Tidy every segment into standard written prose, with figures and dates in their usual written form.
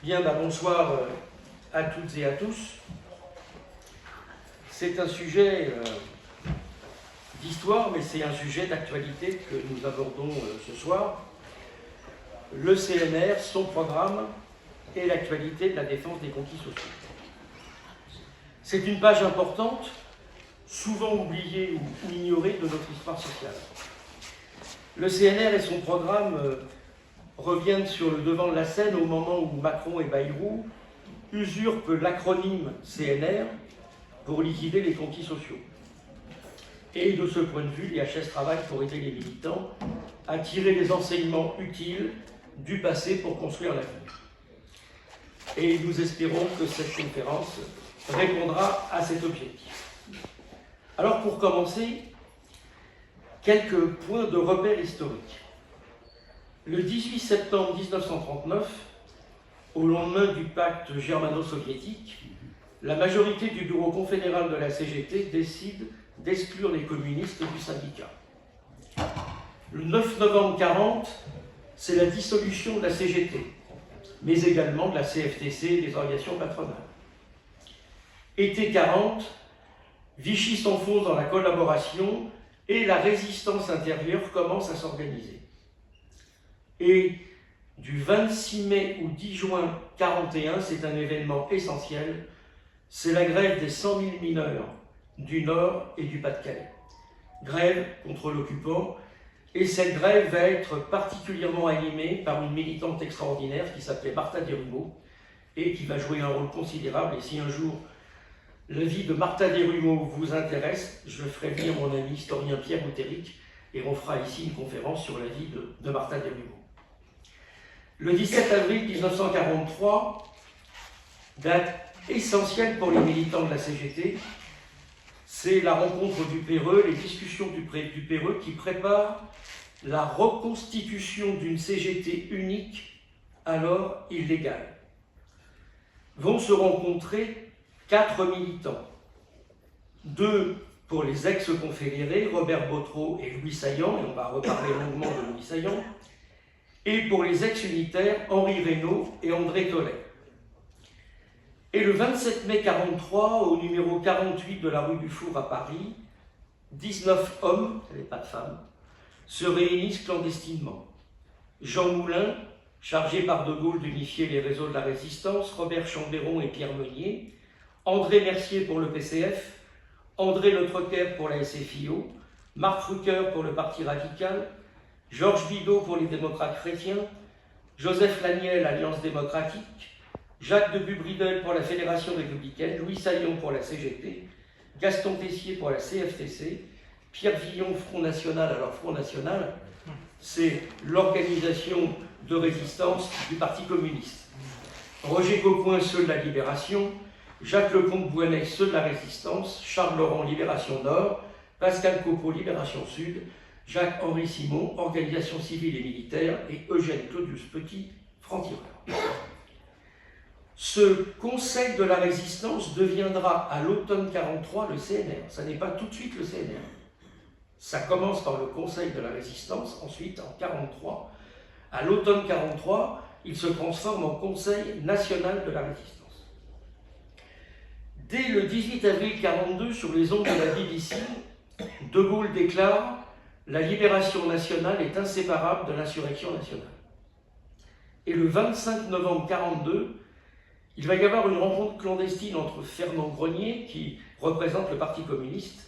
Bien, bonsoir à toutes et à tous. C'est un sujet d'histoire, mais c'est un sujet d'actualité que nous abordons ce soir. Le CNR, son programme et l'actualité de la défense des conquis sociaux. C'est une page importante, souvent oubliée ou ignorée de notre histoire sociale. Le CNR et son programme reviennent sur le devant de la scène au moment où Macron et Bayrou usurpent l'acronyme CNR pour liquider les conquis sociaux. Et de ce point de vue, l'IHS travaille pour aider les militants à tirer les enseignements utiles du passé pour construire l'avenir. Et nous espérons que cette conférence répondra à cet objectif. Alors pour commencer, quelques points de repère historiques. Le 18 septembre 1939, au lendemain du pacte germano-soviétique, la majorité du bureau confédéral de la CGT décide d'exclure les communistes du syndicat. Le 9 novembre 1940, c'est la dissolution de la CGT, mais également de la CFTC et des organisations patronales. Été 1940, Vichy s'enfonce dans la collaboration et la résistance intérieure commence à s'organiser. Et du 26 mai au 10 juin 1941, c'est un événement essentiel, c'est la grève des 100 000 mineurs du Nord et du Pas-de-Calais. Grève contre l'occupant, et cette grève va être particulièrement animée par une militante extraordinaire qui s'appelait Martha Desrumaux et qui va jouer un rôle considérable. Et si un jour la vie de Martha Desrumaux vous intéresse, je ferai venir mon ami historien Pierre Boutéric et on fera ici une conférence sur la vie de Martha Desrumaux. Le 17 avril 1943, date essentielle pour les militants de la CGT, c'est la rencontre du Péreux, les discussions du Péreux qui préparent la reconstitution d'une CGT unique, alors illégale. Vont se rencontrer 4 militants, 2 pour les ex-confédérés, Robert Bottreau et Louis Saillant, et on va reparler longuement de Louis Saillant, et pour les ex-unitaires, Henri Reynaud et André Tollet. Et le 27 mai 1943, au numéro 48 de la rue du Four à Paris, 19 hommes, il n'y avait pas de femmes, se réunissent clandestinement. Jean Moulin, chargé par De Gaulle d'unifier les réseaux de la résistance, Robert Chambéron et Pierre Meunier, André Mercier pour le PCF, André Le Troquer pour la SFIO, Marc Rucker pour le Parti radical, Georges Bidault pour les démocrates chrétiens, Joseph Laniel, Alliance démocratique, Jacques de Bubridel pour la Fédération républicaine, Louis Saillant pour la CGT, Gaston Tessier pour la CFTC, Pierre Villon, Front National. Alors Front National, c'est l'organisation de résistance du Parti communiste. Roger Caupoin, ceux de la Libération, Jacques Lecomte-Bouanet, ceux de la Résistance, Charles Laurent, Libération Nord, Pascal Copeau, Libération Sud, Jacques-Henri Simon, Organisation civile et militaire, et Eugène Claudius Petit, franc-tireur. Ce Conseil de la Résistance deviendra à l'automne 1943 le CNR. Ça n'est pas tout de suite le CNR. Ça commence par le Conseil de la Résistance, ensuite en 1943. À l'automne 1943, il se transforme en Conseil national de la Résistance. Dès le 18 avril 1942, sur les ondes de la BBC, De Gaulle déclare « La libération nationale est inséparable de l'insurrection nationale ». Et le 25 novembre 1942, il va y avoir une rencontre clandestine entre Fernand Grenier, qui représente le Parti communiste,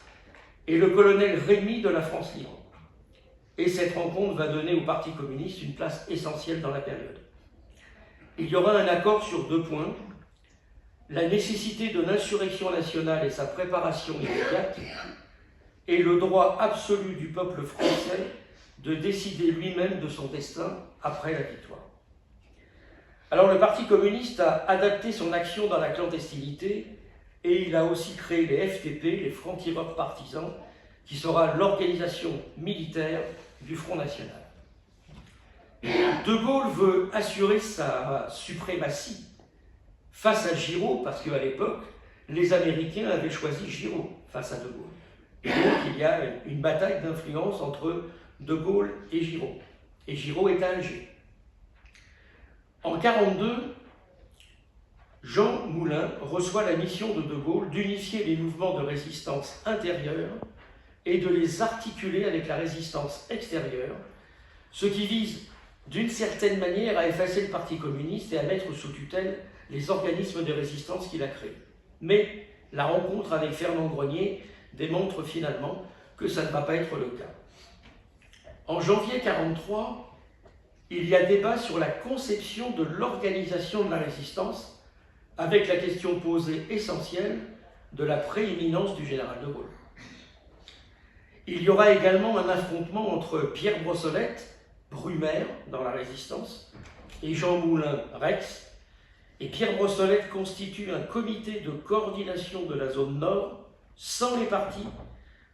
et le colonel Rémy de la France libre. Et cette rencontre va donner au Parti communiste une place essentielle dans la période. Il y aura un accord sur 2 points, la nécessité de l'insurrection nationale et sa préparation immédiate, et le droit absolu du peuple français de décider lui-même de son destin après la victoire. Alors le Parti communiste a adapté son action dans la clandestinité et il a aussi créé les FTP, les francs-tireurs partisans, qui sera l'organisation militaire du Front National. De Gaulle veut assurer sa suprématie face à Giraud, parce qu'à l'époque, les Américains avaient choisi Giraud face à De Gaulle. Et donc il y a une bataille d'influence entre De Gaulle et Giraud. Et Giraud est à Alger. En 1942, Jean Moulin reçoit la mission de Gaulle d'unifier les mouvements de résistance intérieure et de les articuler avec la résistance extérieure, ce qui vise d'une certaine manière à effacer le Parti communiste et à mettre sous tutelle les organismes de résistance qu'il a créés. Mais la rencontre avec Fernand Grenier démontre finalement que ça ne va pas être le cas. En janvier 1943, il y a débat sur la conception de l'organisation de la résistance, avec la question posée essentielle de la prééminence du général de Gaulle. Il y aura également un affrontement entre Pierre Brossolette, Brumaire dans la résistance, et Jean Moulin, Rex. Et Pierre Brossolette constitue un comité de coordination de la zone nord, sans les partis,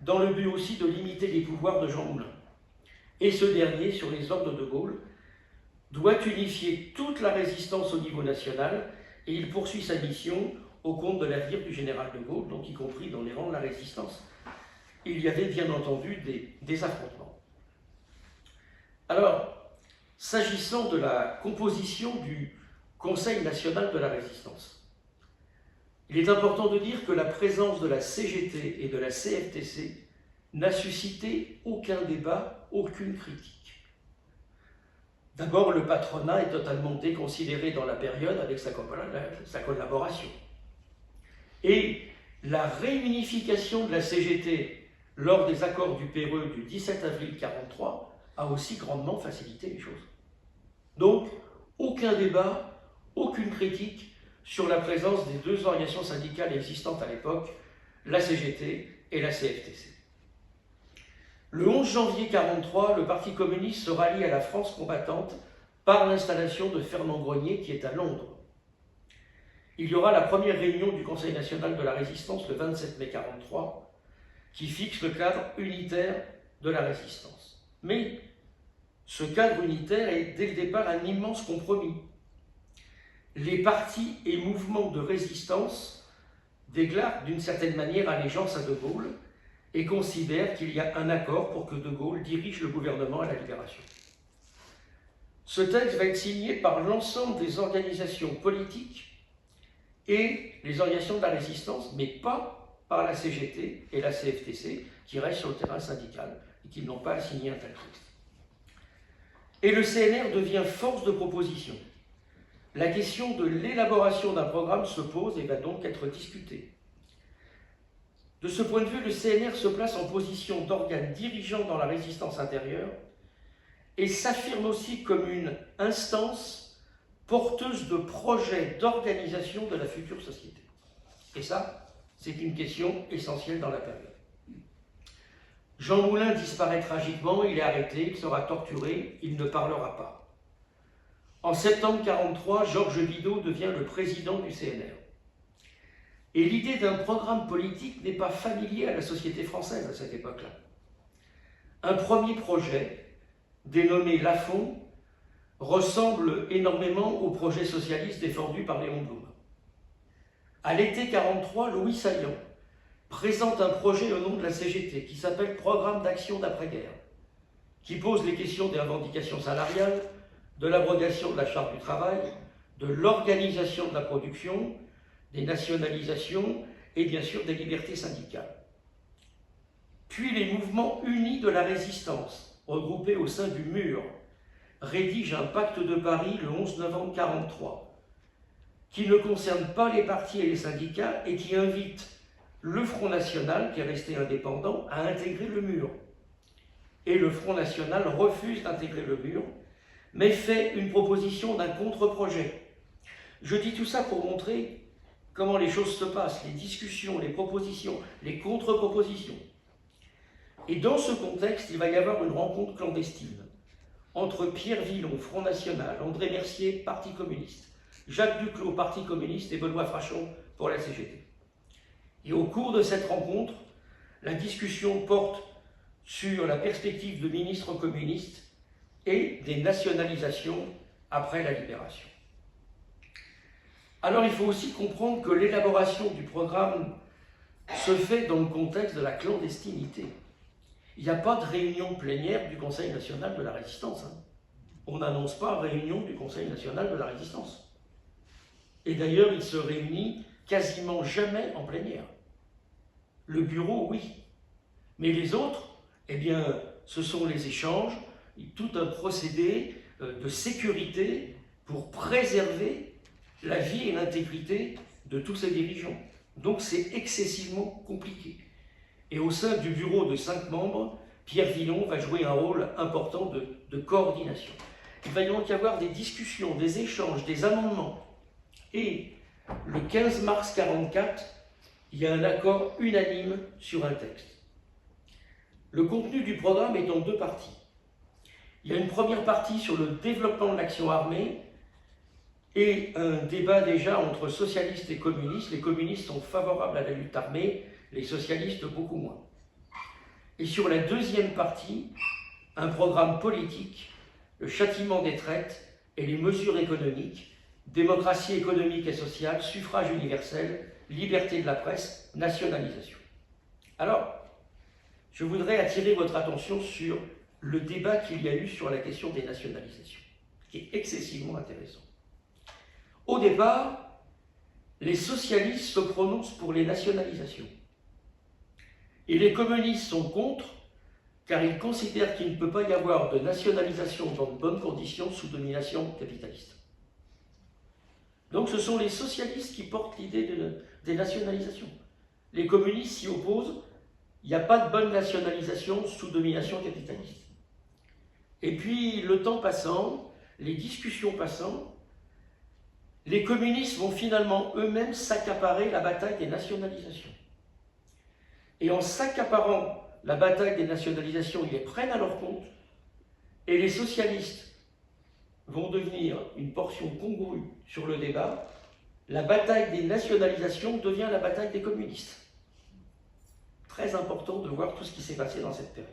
dans le but aussi de limiter les pouvoirs de Jean Moulin. Et ce dernier, sur les ordres de Gaulle, doit unifier toute la résistance au niveau national, et il poursuit sa mission au compte de l'avenir du général de Gaulle, donc y compris dans les rangs de la résistance. Il y avait bien entendu des affrontements. Alors, s'agissant de la composition du Conseil national de la résistance, il est important de dire que la présence de la CGT et de la CFTC n'a suscité aucun débat, aucune critique. D'abord, le patronat est totalement déconsidéré dans la période avec sa collaboration. Et la réunification de la CGT lors des accords du Péreux du 17 avril 1943 a aussi grandement facilité les choses. Donc, aucun débat, aucune critique sur la présence des deux organisations syndicales existantes à l'époque, la CGT et la CFTC. Le 11 janvier 1943, le Parti communiste se rallie à la France combattante par l'installation de Fernand Grenier qui est à Londres. Il y aura la première réunion du Conseil national de la résistance le 27 mai 1943 qui fixe le cadre unitaire de la résistance. Mais ce cadre unitaire est dès le départ un immense compromis. Les partis et mouvements de résistance déclarent d'une certaine manière allégeance à De Gaulle et considèrent qu'il y a un accord pour que De Gaulle dirige le gouvernement à la Libération. Ce texte va être signé par l'ensemble des organisations politiques et les organisations de la résistance, mais pas par la CGT et la CFTC, qui restent sur le terrain syndical et qui n'ont pas signé un tel texte. Et le CNR devient force de proposition. La question de l'élaboration d'un programme se pose et va donc être discutée. De ce point de vue, le CNR se place en position d'organe dirigeant dans la résistance intérieure et s'affirme aussi comme une instance porteuse de projets d'organisation de la future société. Et ça, c'est une question essentielle dans la période. Jean Moulin disparaît tragiquement, il est arrêté, il sera torturé, il ne parlera pas. En septembre 1943, Georges Bidault devient le président du CNR. Et l'idée d'un programme politique n'est pas familière à la société française à cette époque-là. Un premier projet, dénommé Lafon, ressemble énormément au projet socialiste défendu par Léon Blum. À l'été 1943, Louis Saillant présente un projet au nom de la CGT qui s'appelle Programme d'action d'après-guerre, qui pose les questions des revendications salariales, de l'abrogation de la Charte du travail, de l'organisation de la production, des nationalisations et bien sûr des libertés syndicales. Puis les mouvements unis de la résistance, regroupés au sein du MUR, rédigent un pacte de Paris le 11 novembre 1943, qui ne concerne pas les partis et les syndicats et qui invite le Front National, qui est resté indépendant, à intégrer le MUR. Et le Front National refuse d'intégrer le MUR, mais fait une proposition d'un contre-projet. Je dis tout ça pour montrer comment les choses se passent, les discussions, les propositions, les contre-propositions. Et dans ce contexte, il va y avoir une rencontre clandestine entre Pierre Villon, Front National, André Mercier, Parti communiste, Jacques Duclos, Parti communiste, et Benoît Frachon pour la CGT. Et au cours de cette rencontre, la discussion porte sur la perspective de ministres communistes et des nationalisations après la libération. Alors il faut aussi comprendre que l'élaboration du programme se fait dans le contexte de la clandestinité. Il n'y a pas de réunion plénière du Conseil national de la résistance. On n'annonce pas réunion du Conseil national de la résistance. Et d'ailleurs, il se réunit quasiment jamais en plénière. Le bureau, oui. Mais les autres, eh bien, ce sont les échanges, tout un procédé de sécurité pour préserver la vie et l'intégrité de tous ces dirigeants. Donc c'est excessivement compliqué. Et au sein du bureau de 5 membres, Pierre Villon va jouer un rôle important de coordination. Il va donc y avoir des discussions, des échanges, des amendements. Et le 15 mars 1944, il y a un accord unanime sur un texte. Le contenu du programme est en 2 parties. Il y a une première partie sur le développement de l'action armée et un débat déjà entre socialistes et communistes. Les communistes sont favorables à la lutte armée, les socialistes beaucoup moins. Et sur la deuxième partie, un programme politique, le châtiment des traites et les mesures économiques, démocratie économique et sociale, suffrage universel, liberté de la presse, nationalisation. Alors, je voudrais attirer votre attention sur le débat qu'il y a eu sur la question des nationalisations, qui est excessivement intéressant. Au départ, les socialistes se prononcent pour les nationalisations. Et les communistes sont contre, car ils considèrent qu'il ne peut pas y avoir de nationalisation dans de bonnes conditions sous domination capitaliste. Donc ce sont les socialistes qui portent l'idée des nationalisations. Les communistes s'y opposent, il n'y a pas de bonne nationalisation sous domination capitaliste. Et puis, le temps passant, les discussions passant, les communistes vont finalement eux-mêmes s'accaparer la bataille des nationalisations. Et en s'accaparant la bataille des nationalisations, ils les prennent à leur compte, et les socialistes vont devenir une portion congrue sur le débat. La bataille des nationalisations devient la bataille des communistes. Très important de voir tout ce qui s'est passé dans cette période.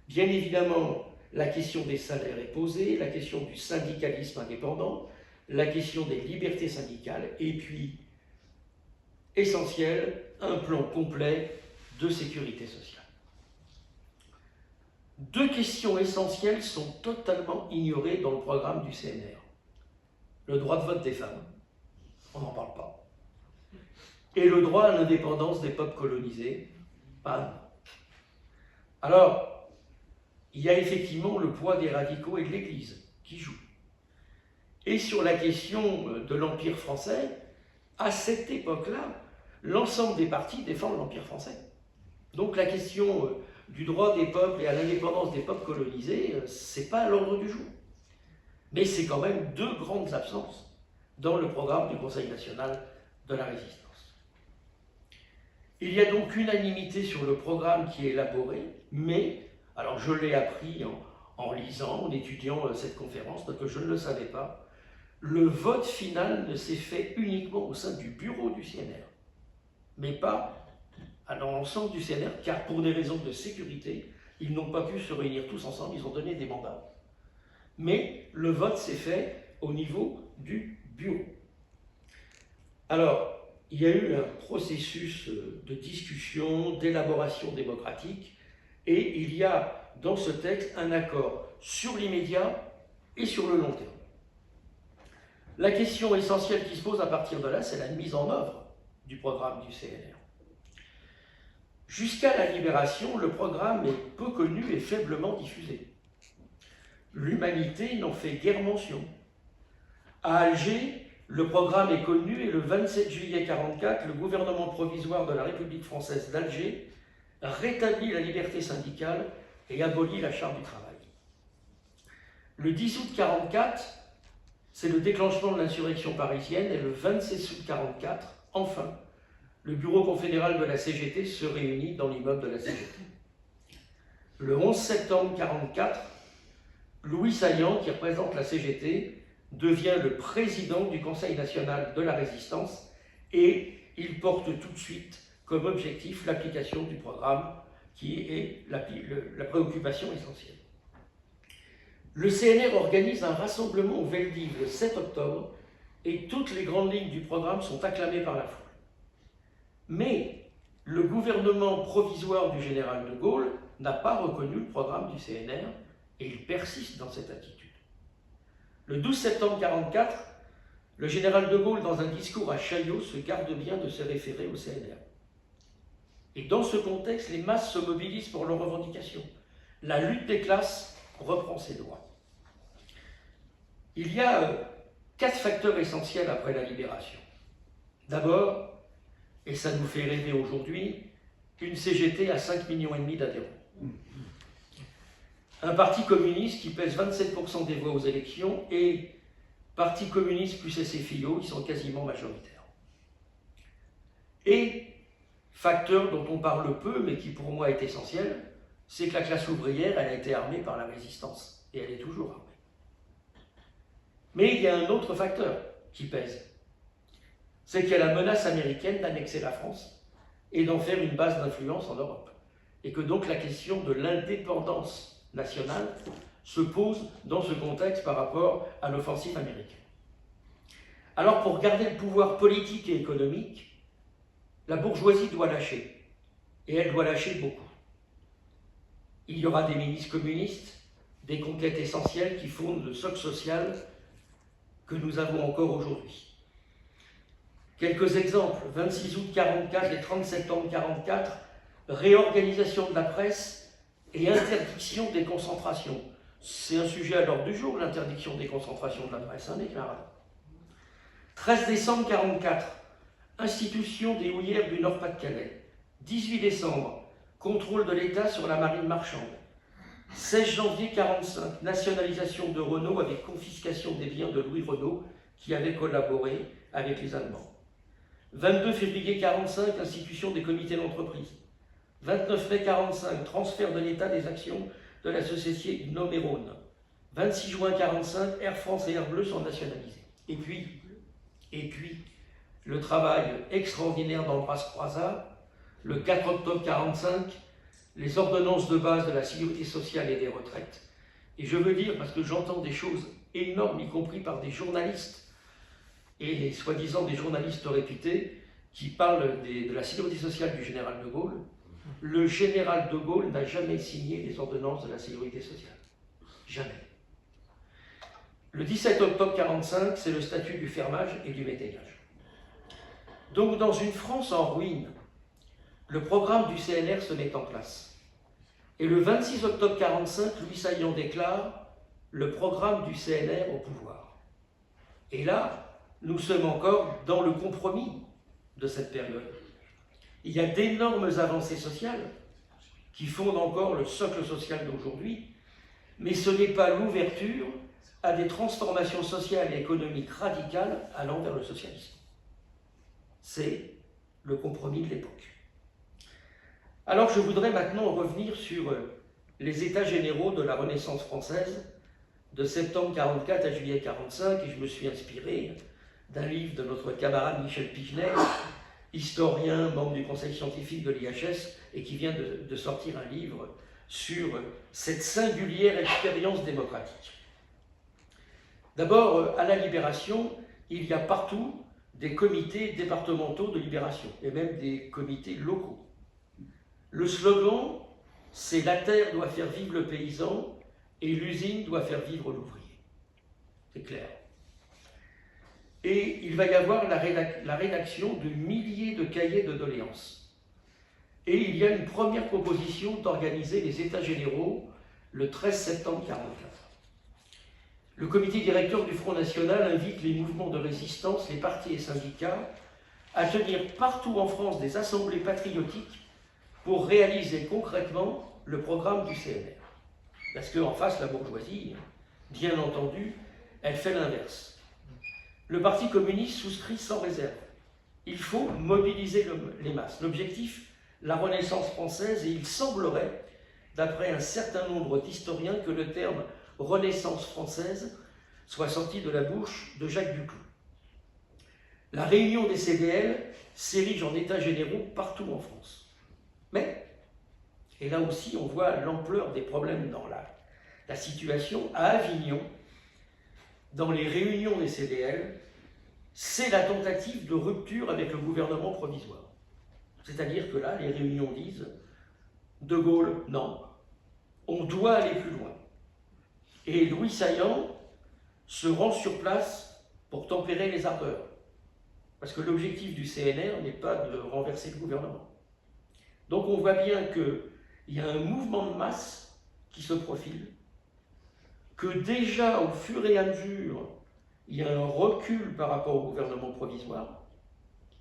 Bien évidemment, la question des salaires est posée, la question du syndicalisme indépendant, la question des libertés syndicales, et puis, essentiel, un plan complet de sécurité sociale. 2 questions essentielles sont totalement ignorées dans le programme du CNR. Le droit de vote des femmes, on n'en parle pas. Et le droit à l'indépendance des peuples colonisés, pas. Alors, il y a effectivement le poids des radicaux et de l'Église qui joue. Et sur la question de l'Empire français, à cette époque-là, l'ensemble des partis défendent l'Empire français. Donc la question du droit des peuples et à l'indépendance des peuples colonisés, c'est pas à l'ordre du jour. Mais c'est quand même 2 grandes absences dans le programme du Conseil national de la résistance. Il y a donc unanimité sur le programme qui est élaboré, mais, alors je l'ai appris en lisant, en étudiant cette conférence, parce que je ne le savais pas, le vote final ne s'est fait uniquement au sein du bureau du CNR, mais pas dans l'ensemble du CNR, car pour des raisons de sécurité, ils n'ont pas pu se réunir tous ensemble, ils ont donné des mandats. Mais le vote s'est fait au niveau du bureau. Alors, il y a eu un processus de discussion, d'élaboration démocratique, et il y a dans ce texte un accord sur l'immédiat et sur le long terme. La question essentielle qui se pose à partir de là, c'est la mise en œuvre du programme du CNR. Jusqu'à la libération, le programme est peu connu et faiblement diffusé. L'humanité n'en fait guère mention. À Alger, le programme est connu et le 27 juillet 1944, le gouvernement provisoire de la République française d'Alger rétablit la liberté syndicale et abolit la Charte du travail. Le 10 août 1944, c'est le déclenchement de l'insurrection parisienne et le 26 août 1944, enfin, le bureau confédéral de la CGT se réunit dans l'immeuble de la CGT. Le 11 septembre 1944, Louis Saillant, qui représente la CGT, devient le président du Conseil national de la résistance et il porte tout de suite comme objectif l'application du programme qui est la préoccupation essentielle. Le CNR organise un rassemblement au Veldiv le 7 octobre et toutes les grandes lignes du programme sont acclamées par la foule. Mais le gouvernement provisoire du général de Gaulle n'a pas reconnu le programme du CNR et il persiste dans cette attitude. Le 12 septembre 1944, le général de Gaulle, dans un discours à Chaillot, se garde bien de se référer au CNR. Et dans ce contexte, les masses se mobilisent pour leurs revendications. La lutte des classes reprend ses droits. Il y a 4 facteurs essentiels après la libération. D'abord, et ça nous fait rêver aujourd'hui, une CGT à 5,5 millions d'adhérents. Un parti communiste qui pèse 27% des voix aux élections et Parti communiste plus SFIO, ils sont quasiment majoritaires. Et, facteur dont on parle peu, mais qui pour moi est essentiel, c'est que la classe ouvrière, elle a été armée par la résistance. Et elle est toujours armée. Mais il y a un autre facteur qui pèse. C'est qu'il y a la menace américaine d'annexer la France et d'en faire une base d'influence en Europe. Et que donc la question de l'indépendance nationale se pose dans ce contexte par rapport à l'offensive américaine. Alors pour garder le pouvoir politique et économique, la bourgeoisie doit lâcher. Et elle doit lâcher beaucoup. Il y aura des ministres communistes, des conquêtes essentielles qui fondent le socle social que nous avons encore aujourd'hui. Quelques exemples, 26 août 1944 et 30 septembre 1944, réorganisation de la presse et interdiction des concentrations. C'est un sujet à l'ordre du jour, l'interdiction des concentrations de la presse, hein, mes camarades. 13 décembre 1944, institution des houillères du Nord-Pas-de-Calais. 18 décembre, contrôle de l'État sur la marine marchande. 16 janvier 1945, nationalisation de Renault avec confiscation des biens de Louis Renault qui avait collaboré avec les Allemands. 22 février 1945, institution des comités d'entreprise. 29 mai 1945, transfert de l'État des actions de la société Nomerone. 26 juin 1945, Air France et Air Bleu sont nationalisés. Et puis, le travail extraordinaire d'Ambroise Croizat, le 4 octobre 1945, les ordonnances de base de la sécurité sociale et des retraites. Et je veux dire, parce que j'entends des choses énormes, y compris par des journalistes, et soi-disant des journalistes réputés, qui parlent de la sécurité sociale du général de Gaulle. Le général de Gaulle n'a jamais signé les ordonnances de la sécurité sociale. Jamais. Le 17 octobre 1945, c'est le statut du fermage et du métayage. Donc, dans une France en ruine, le programme du CNR se met en place. Et le 26 octobre 1945, Louis Saillant déclare le programme du CNR au pouvoir. Et là, nous sommes encore dans le compromis de cette période. Il y a d'énormes avancées sociales qui fondent encore le socle social d'aujourd'hui, mais ce n'est pas l'ouverture à des transformations sociales et économiques radicales allant vers le socialisme. C'est le compromis de l'époque. Alors je voudrais maintenant revenir sur les états généraux de la Renaissance française de septembre 1944 à juillet 1945, et je me suis inspiré d'un livre de notre camarade Michel Pigenet, historien, membre du conseil scientifique de l'IHS, et qui vient de sortir un livre sur cette singulière expérience démocratique. D'abord, à la Libération, il y a partout des comités départementaux de libération, et même des comités locaux. Le slogan, c'est « La terre doit faire vivre le paysan et l'usine doit faire vivre l'ouvrier ». C'est clair. Et il va y avoir la rédaction de milliers de cahiers de doléances. Et il y a une première proposition d'organiser les États généraux le 13 septembre 1944. Le comité directeur du Front National invite les mouvements de résistance, les partis et syndicats à tenir partout en France des assemblées patriotiques pour réaliser concrètement le programme du CNR. Parce qu'en face, la bourgeoisie, bien entendu, elle fait l'inverse. Le Parti communiste souscrit sans réserve. Il faut mobiliser les masses. L'objectif, la Renaissance française, et il semblerait, d'après un certain nombre d'historiens, que le terme Renaissance française soit sorti de la bouche de Jacques Duclos. La réunion des CDL s'érige en états généraux partout en France. Mais, et là aussi on voit l'ampleur des problèmes dans la situation, à Avignon, dans les réunions des CDL, c'est la tentative de rupture avec le gouvernement provisoire. C'est-à-dire que là, les réunions disent « De Gaulle, non, on doit aller plus loin ». Et Louis Saillant se rend sur place pour tempérer les ardeurs. Parce que l'objectif du CNR n'est pas de renverser le gouvernement. Donc on voit bien qu'il y a un mouvement de masse qui se profile, que déjà au fur et à mesure, il y a un recul par rapport au gouvernement provisoire,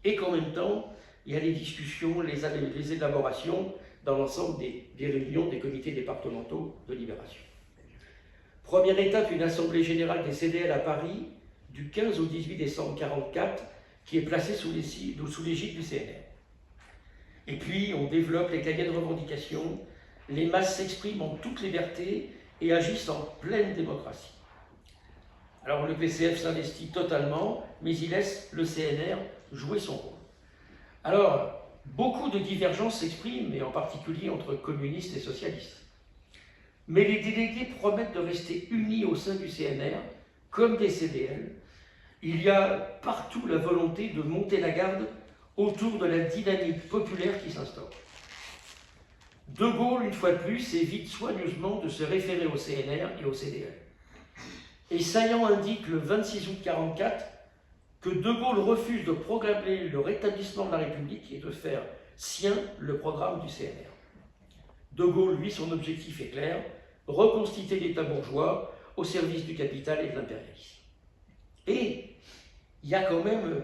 et qu'en même temps, il y a les discussions, les élaborations dans l'ensemble des réunions des comités départementaux de libération. Première étape, une assemblée générale des CDL à Paris, du 15 au 18 décembre 1944, qui est placée sous l'égide du CNR. Et puis, on développe les cahiers de revendication, les masses s'expriment en toute liberté et agissent en pleine démocratie. Alors le PCF s'investit totalement, mais il laisse le CNR jouer son rôle. Alors, beaucoup de divergences s'expriment, et en particulier entre communistes et socialistes. Mais les délégués promettent de rester unis au sein du CNR, comme des CDL. Il y a partout la volonté de monter la garde autour de la dynamique populaire qui s'instaure. De Gaulle, une fois de plus, évite soigneusement de se référer au CNR et au CDL. Et Saillant indique le 26 août 1944 que De Gaulle refuse de proclamer le rétablissement de la République et de faire sien le programme du CNR. De Gaulle, lui, son objectif est clair, reconstituer l'État bourgeois au service du capital et de l'impérialisme. Et il y a quand même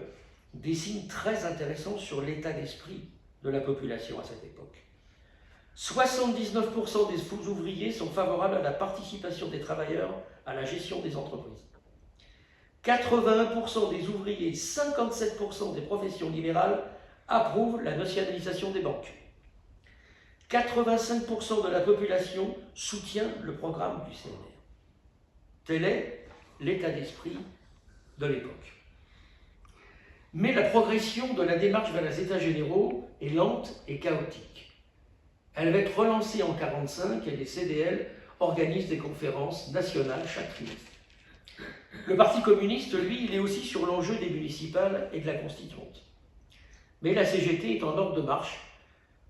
des signes très intéressants sur l'état d'esprit de la population à cette époque. 79% des ouvriers sont favorables à la participation des travailleurs à la gestion des entreprises. 81% des ouvriers, 57% des professions libérales approuvent la nationalisation des banques. 85% de la population soutient le programme du CNR. Tel est l'état d'esprit de l'époque. Mais la progression de la démarche vers les États généraux est lente et chaotique. Elle va être relancée en 1945 et les CDL organisent des conférences nationales chaque trimestre. Le Parti communiste, lui, il est aussi sur l'enjeu des municipales et de la constituante. Mais la CGT est en ordre de marche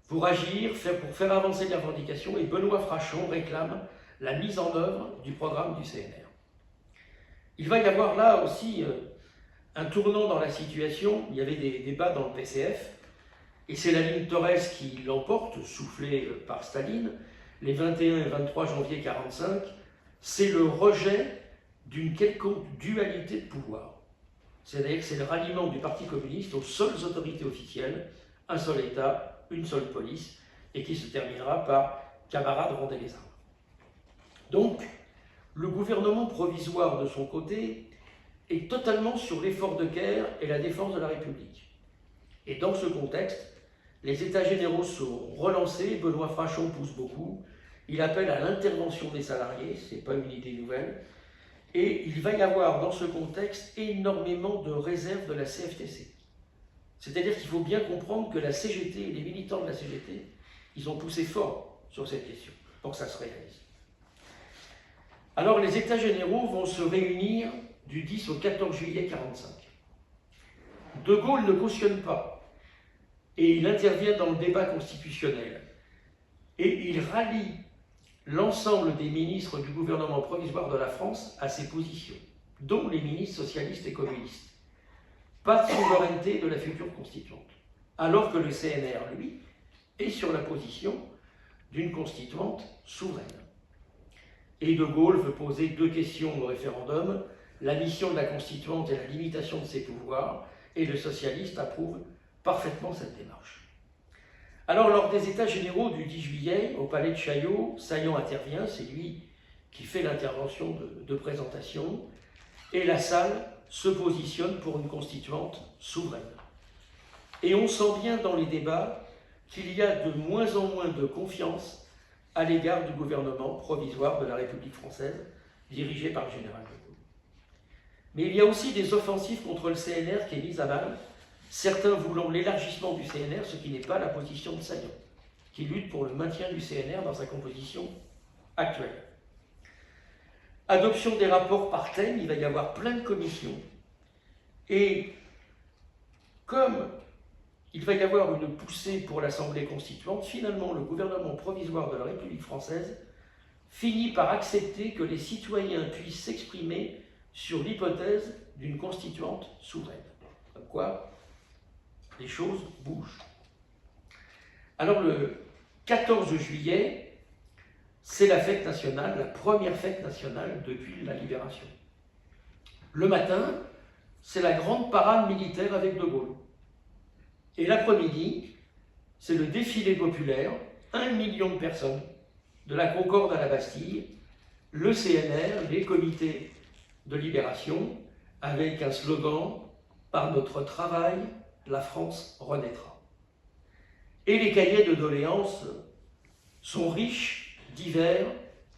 pour agir, pour faire avancer les revendications, et Benoît Frachon réclame la mise en œuvre du programme du CNR. Il va y avoir là aussi un tournant dans la situation. Il y avait des débats dans le PCF, et c'est la ligne Torres qui l'emporte, soufflée par Staline, les 21 et 23 janvier 1945. C'est le rejet d'une quelconque dualité de pouvoir. C'est-à-dire que c'est le ralliement du Parti communiste aux seules autorités officielles, un seul État, une seule police, et qui se terminera par « camarades, rendez les armes ». Donc, le gouvernement provisoire, de son côté, est totalement sur l'effort de guerre et la défense de la République. Et dans ce contexte, les États généraux sont relancés, Benoît Frachon pousse beaucoup, il appelle à l'intervention des salariés, ce n'est pas une idée nouvelle, et il va y avoir dans ce contexte énormément de réserves de la CFTC. C'est-à-dire qu'il faut bien comprendre que la CGT et les militants de la CGT, ils ont poussé fort sur cette question pour que ça se réalise. Alors les États généraux vont se réunir du 10 au 14 juillet 1945. De Gaulle ne cautionne pas et il intervient dans le débat constitutionnel et il rallie l'ensemble des ministres du gouvernement provisoire de la France à ses positions, dont les ministres socialistes et communistes. Pas de souveraineté de la future constituante, alors que le CNR, lui, est sur la position d'une constituante souveraine. Et De Gaulle veut poser deux questions au référendum, la mission de la constituante et la limitation de ses pouvoirs, et le socialiste approuve parfaitement cette démarche. Alors, lors des États généraux du 10 juillet, au palais de Chaillot, Saillant intervient, c'est lui qui fait l'intervention de présentation, et la salle se positionne pour une constituante souveraine. Et on sent bien dans les débats qu'il y a de moins en moins de confiance à l'égard du gouvernement provisoire de la République française, dirigé par le général de Gaulle. Mais il y a aussi des offensives contre le CNR qui est mise à mal, certains voulant l'élargissement du CNR, ce qui n'est pas la position de Saillant, qui lutte pour le maintien du CNR dans sa composition actuelle. Adoption des rapports par thème, il va y avoir plein de commissions. Et comme il va y avoir une poussée pour l'Assemblée constituante, finalement le gouvernement provisoire de la République française finit par accepter que les citoyens puissent s'exprimer sur l'hypothèse d'une constituante souveraine. Comme quoi, les choses bougent. Alors le 14 juillet, c'est la fête nationale, la première fête nationale depuis la Libération. Le matin, c'est la grande parade militaire avec De Gaulle. Et l'après-midi, c'est le défilé populaire, 1 million de personnes, de la Concorde à la Bastille, le CNR, les comités de libération, avec un slogan « Par notre travail, la France renaîtra ». Et les cahiers de doléances sont riches, divers,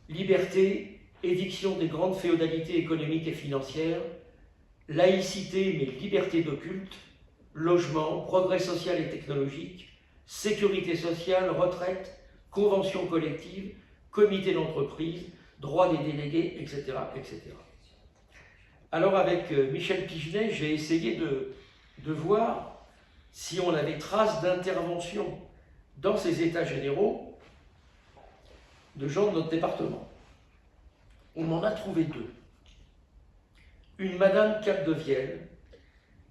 liberté, éviction des grandes féodalités économiques et financières, laïcité mais liberté de culte, logement, progrès social et technologique, sécurité sociale, retraite, convention collective, comité d'entreprise, droit des délégués, etc., etc. Alors avec Michel Pigenet, j'ai essayé de voir si on avait trace d'intervention dans ces états généraux de gens de notre département. On en a trouvé deux. Une Madame Capdevielle,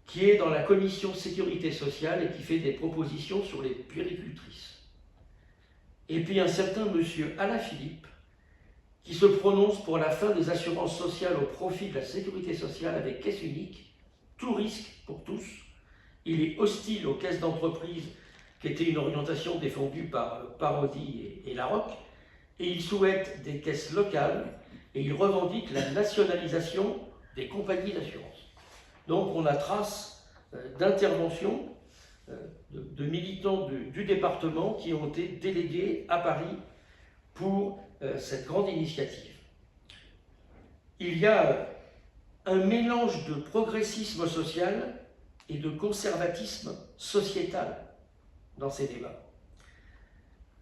qui est dans la commission sécurité sociale et qui fait des propositions sur les puéricultrices. Et puis un certain monsieur Alaphilippe, qui se prononce pour la fin des assurances sociales au profit de la sécurité sociale avec caisse unique, tout risque pour tous. Il est hostile aux caisses d'entreprise, qui était une orientation défendue par Parodi et Larocque, et il souhaite des caisses locales, et il revendique la nationalisation des compagnies d'assurance. Donc on a trace d'intervention de militants du département qui ont été délégués à Paris pour cette grande initiative. Il y a un mélange de progressisme social et de conservatisme sociétal dans ces débats.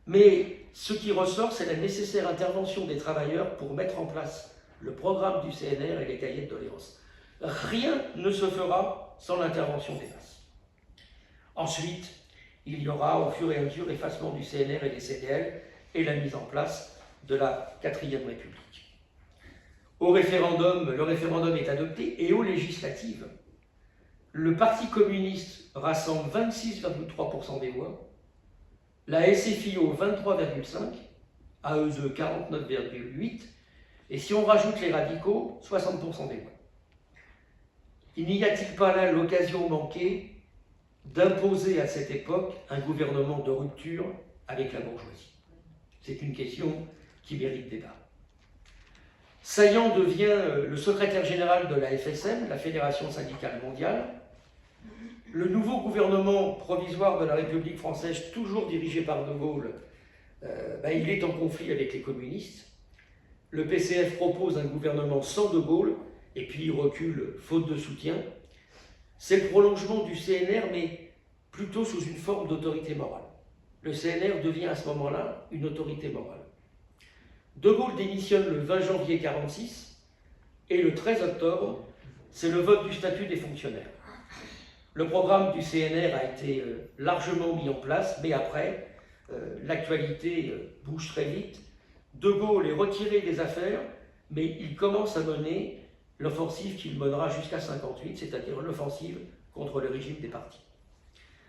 Mais ce qui ressort, c'est la nécessaire intervention des travailleurs pour mettre en place le programme du CNR et les cahiers de doléances. Rien ne se fera sans l'intervention des masses. Ensuite, il y aura au fur et à mesure l'effacement du CNR et des CDL et la mise en place de la 4e République. Le référendum est adopté et aux législatives, le Parti communiste rassemble 26,3% des voix, la SFIO 23,5%, AE2 49,8%, et si on rajoute les radicaux, 60% des voix. Il n'y a-t-il pas là l'occasion manquée d'imposer à cette époque un gouvernement de rupture avec la bourgeoisie? C'est une question qui mérite débat. Saillant devient le secrétaire général de la FSM, la Fédération syndicale mondiale. Le nouveau gouvernement provisoire de la République française, toujours dirigé par De Gaulle, il est en conflit avec les communistes. Le PCF propose un gouvernement sans De Gaulle, et puis il recule faute de soutien. C'est le prolongement du CNR, mais plutôt sous une forme d'autorité morale. Le CNR devient à ce moment-là une autorité morale. De Gaulle démissionne le 20 janvier 1946, et le 13 octobre, c'est le vote du statut des fonctionnaires. Le programme du CNR a été largement mis en place, mais après, l'actualité bouge très vite. De Gaulle est retiré des affaires, mais il commence à mener l'offensive qu'il mènera jusqu'à 1958, c'est-à-dire l'offensive contre le régime des partis.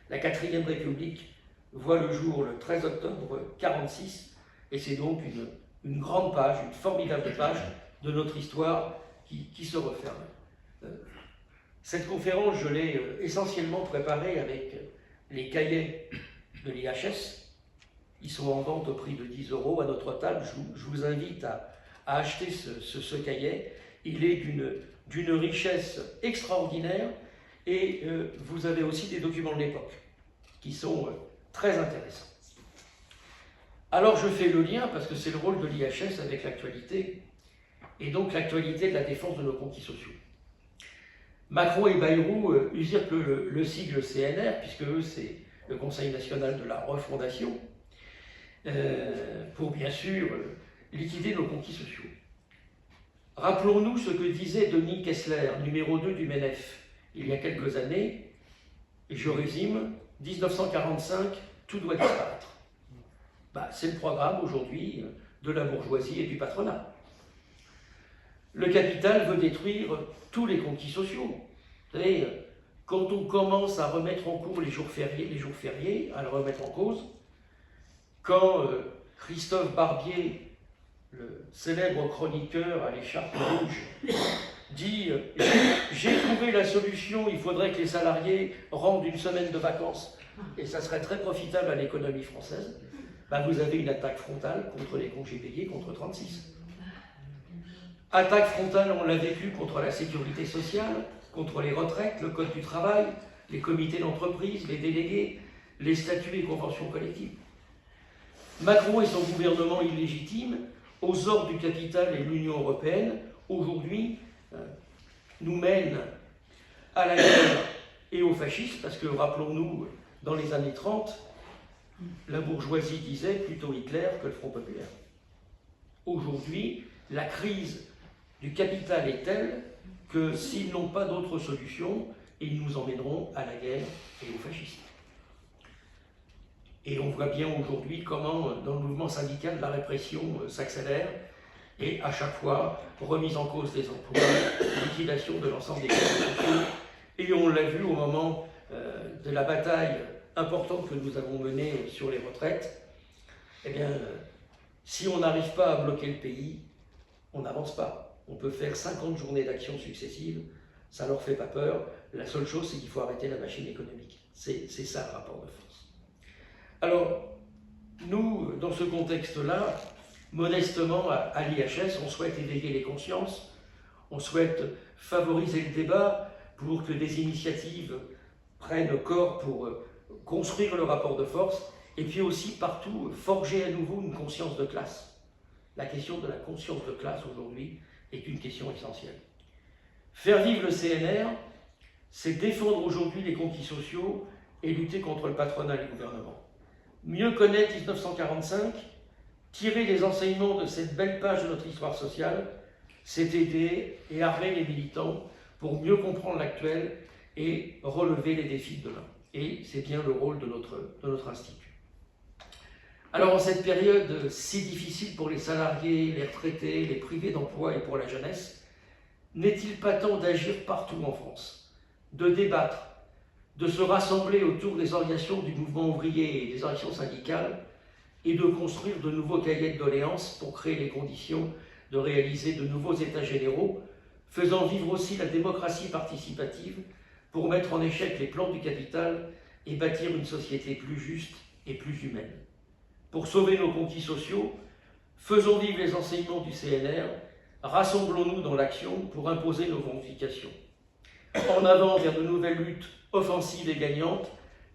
La 4e République voit le jour le 13 octobre 1946, et c'est donc une grande page, une formidable page de notre histoire qui se referme. Cette conférence, je l'ai essentiellement préparée avec les cahiers de l'IHS. Ils sont en vente au prix de 10 € à notre table. Je vous invite à acheter ce cahier. Il est d'une richesse extraordinaire et vous avez aussi des documents de l'époque qui sont très intéressants. Alors je fais le lien parce que c'est le rôle de l'IHS avec l'actualité et donc l'actualité de la défense de nos conquis sociaux. Macron et Bayrou usurpent le sigle CNR, puisque eux, c'est le Conseil national de la refondation, pour bien sûr liquider nos conquis sociaux. Rappelons-nous ce que disait Denis Kessler, numéro 2 du MENEF, il y a quelques années, et je résume, 1945, tout doit disparaître. C'est le programme aujourd'hui de la bourgeoisie et du patronat. le capital veut détruire tous les conquis sociaux. Vous savez, quand on commence à remettre en cause les jours fériés, à le remettre en cause, quand Christophe Barbier, le célèbre chroniqueur à l'écharpe rouge, dit « J'ai trouvé la solution, il faudrait que les salariés rendent une semaine de vacances et ça serait très profitable à l'économie française », ben vous avez une attaque frontale contre les congés payés, contre 36. Attaque frontale, on l'a vécu contre la sécurité sociale, contre les retraites, le code du travail, les comités d'entreprise, les délégués, les statuts et conventions collectives. Macron et son gouvernement illégitime, aux ordres du capital et de l'Union européenne, aujourd'hui, nous mènent à la guerre et au fascisme, parce que, rappelons-nous, dans les années 30, la bourgeoisie disait plutôt Hitler que le Front populaire. Aujourd'hui, la crise du capital est telle que s'ils n'ont pas d'autre solution, ils nous emmèneront à la guerre et au fascisme. Et on voit bien aujourd'hui comment, dans le mouvement syndical, la répression s'accélère et à chaque fois, remise en cause des emplois, liquidation de l'ensemble des corps sociaux. Et on l'a vu au moment de la bataille importante que nous avons menée sur les retraites. Eh bien, si on n'arrive pas à bloquer le pays, on n'avance pas. On peut faire 50 journées d'action successives, ça ne leur fait pas peur. La seule chose, c'est qu'il faut arrêter la machine économique. C'est ça le rapport de force. Alors, nous, dans ce contexte-là, modestement, à l'IHS, on souhaite éveiller les consciences, on souhaite favoriser le débat pour que des initiatives prennent corps pour construire le rapport de force, et puis aussi partout forger à nouveau une conscience de classe. La question de la conscience de classe aujourd'hui est une question essentielle. Faire vivre le CNR, c'est défendre aujourd'hui les conquis sociaux et lutter contre le patronat et le gouvernement. Mieux connaître 1945, tirer les enseignements de cette belle page de notre histoire sociale, c'est aider et armer les militants pour mieux comprendre l'actuel et relever les défis de demain. Et c'est bien le rôle de notre institut. Alors en cette période si difficile pour les salariés, les retraités, les privés d'emploi et pour la jeunesse, n'est-il pas temps d'agir partout en France, de débattre, de se rassembler autour des organisations du mouvement ouvrier et des organisations syndicales et de construire de nouveaux cahiers de doléances pour créer les conditions de réaliser de nouveaux états généraux, faisant vivre aussi la démocratie participative pour mettre en échec les plans du capital et bâtir une société plus juste et plus humaine. Pour sauver nos conquis sociaux, faisons vivre les enseignements du CNR, rassemblons-nous dans l'action pour imposer nos revendications. En avant vers de nouvelles luttes offensives et gagnantes,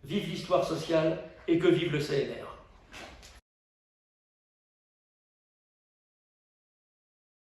vive l'histoire sociale et que vive le CNR.